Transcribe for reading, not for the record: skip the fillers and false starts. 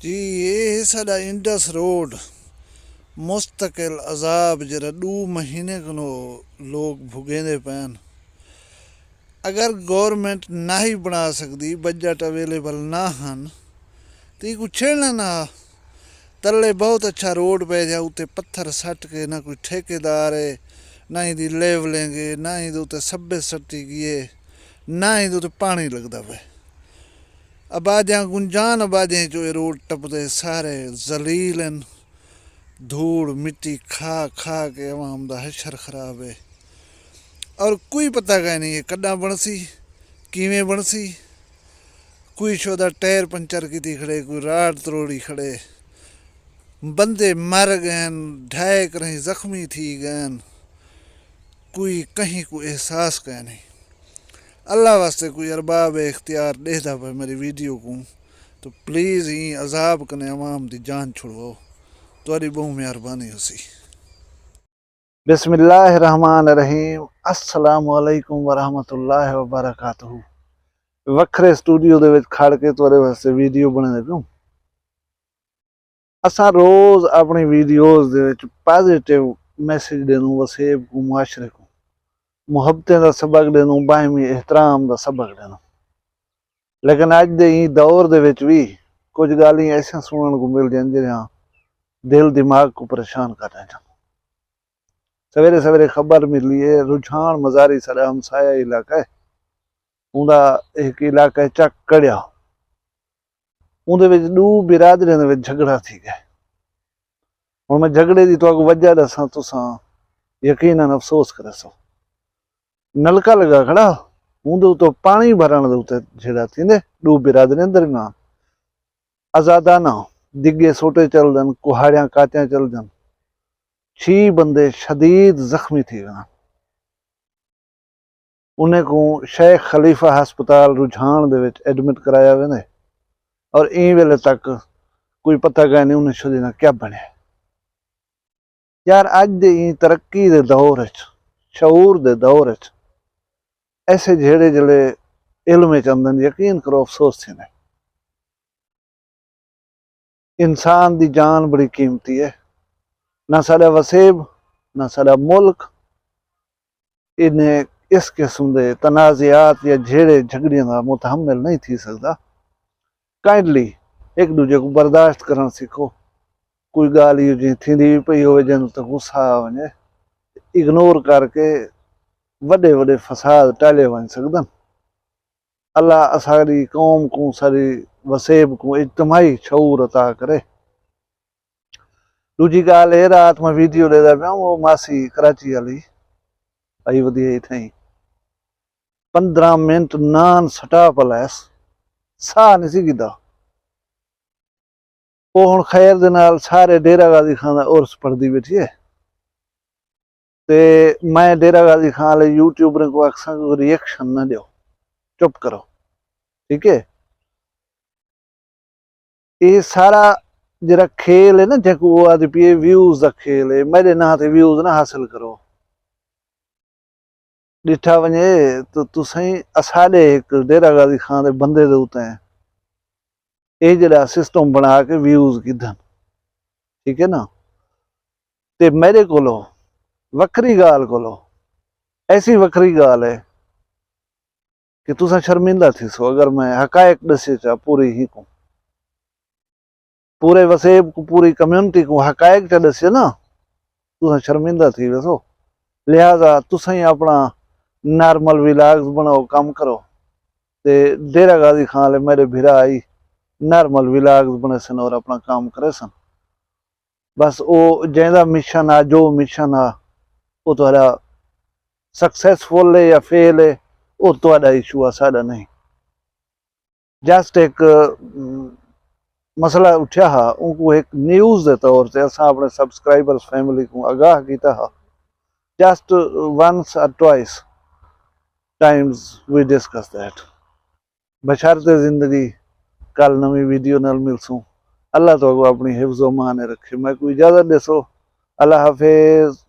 जी ये साडा Indus road मुस्तकिल अजाब जरा 2 महीने को लोग भुगेंदे पैन। अगर गवर्नमेंट ना ही बना सकती, बजट अवेलेबल ना हन तो कुछ छेड़ना ना। तले बहुत अच्छा रोड पे जा, उत्ते पत्थर सट के ना कोई ठेकेदार है, ना ही दी लेवलेंगे, ना ही दे सब्बे सट्टी गिए, ना ही दे पानी लगता पे। आबादियां गुंजान आबादियां जो ये रोड टपदे सारे जलील हैं। धूड़ मिट्टी खा खा के अवाम दा हशर खराब है। और कोई पता का नहीं है कदा बनसी किवें बनसी। कोई शोदा टायर पंचर की खड़े, कोई राड तरोड़ी खड़े, बंदे मर गए, ढाए कहीं जख्मी थी गए, कोई कहीं को एहसास का नहीं। अल्लाह वास्ते कोई अरबाब इख्तियार देता पे मेरी वीडियो को तो प्लीज़ ही अजाब कने अवाम दी जान छुड़वाओ, तुहारी बहुत मेहरबानी होसी। बिस्मिल्लाहिर्रहमानिर्रहीम, अस्सलामु अलैकुम वरहमतुल्लाहि वबरकातुहू। वखरे स्टूडियो दे विच खड़ के तुहारे वास्ते वीडियो बनाने पियो। असां रोज़ अपनी वीडियोज़ दे विच पॉजिटिव मैसेज देनू, वसेब को, मुआशरे को मुहब्बतें दा सबक देनू, बाहमी एहतराम दा सबक देनू। लेकिन अज दे ई दौर दे विच भी कुछ गालियां ऐसा सुनने को मिल जाएं जिहड़ियां दिल दिमाग को परेशान कर रहे हैं। सवेरे सवेरे खबर मिली है रुझान मजारी साडा हमसाया इलाका है, उनका एक इलाका है चक कड़िया, उनदे विच दो बिरादरियां दे विच झगड़ा थी गया। हुण मैं झगड़े दी तुहानू वजह दसां, तुसां यकीनन अफसोस करे सो। नलका लगा खड़ा, उनदे उत्ते पानी भरण दे उत्ते झगड़ा थींदे दो बिरादरियां दरमियान। आजादाना दिग्गे सोटे चलदन, कुहाड़ियां काटियां चलदन। 6 बंदे शदीद जख्मी थी गए। उन्हें को शेख खलीफा हस्पताल रुझान दे विच एडमिट कराया वेंदे और ई वेले तक कोई पता गै नहीं उन्हें शुदी ना क्या बने। यार अज दे ई तरक्की दे दौर च, शऊर दे दौर च ऐसे जेड़े जिले इल्म च आंदन, यकीन करो अफसोस थींदे। इंसान दी जान बड़ी कीमती है। ना साडा वसेब ना साडा मुल्क इन्हें इस किस्म के तनाज़ात या झेड़े झगड़ियां का मुतहम्मिल नहीं थी सकता। काइंडली एक दूजे को बर्दाश्त करना सीखो। कोई गाल जी थी पई हो जिन तो गुस्सा आ वने, इग्नोर करके वडे वडे फसाद टाले वन सकदन। अल्लाह असारी कौम को, सारी वसेब को इज्तमाही शऊर अता करे। दूजी गाल है, रात में वीडियो लेदा पिया, वो मासी कराची वाली आई वधी थी 15 मिनट नान सटा पलैस साह नहीं सी कीता। वो हुण खैर दे नाल सारे डेरा गाजी खान दा उर्स पढ़दी बैठी है ते मैं डेरा गाजी खान ले यूट्यूबर को अक्सर को रिएक्शन ना दो, चुप करो, ठीक है। ये सारा जरा खेल है ना, जको वो आदि पिए व्यूज का खेल है। मेरे ना ते व्यूज ना हासिल करो। डिठा वने तो तुसीं असाडे एक डेरा गाजी खान दे बंदे दे उत्ते ये जरा सिस्टम बना के व्यूज गिधन, ठीक है ना। ते मेरे कोलो वखरी गाल कोलो ऐसी वखरी गाल है कि तुसा शर्मिंदा थी सो अगर मैं हकायक दसे चा पूरी ही को, पूरे वसेब को, पूरी कम्युनिटी को हकायक चा दसे ना, तुसा शर्मिंदा थी वैसो। लिहाजा तुसा ही अपना नॉर्मल विलाग्स बनाओ, काम करो। ते डेरा गाजी खान ले मेरे भिरा आई नॉर्मल विलाग्स बने सन और अपना काम करे सन। बस वो जेदा मिशन आ, जो मिशन आ वो तुहारा सक्सेसफुल है या फेल है वो तुहारा इशू आ, साडा नहीं। जस्ट एक मसला उठा हा, उनको एक न्यूज़ के तौर से असा अपने सब्सक्राइबर्स फैमिली को आगाह किया हा। जस्ट वंस और twice times we discuss that. बशर्ते जिंदगी कल नवी वीडियो नाल मिलसूं। अल्लाह तो अपनी हिफ्ज़ो माने रखे। मैं कोई इजाज़त देसो। अल्लाह हाफिज़।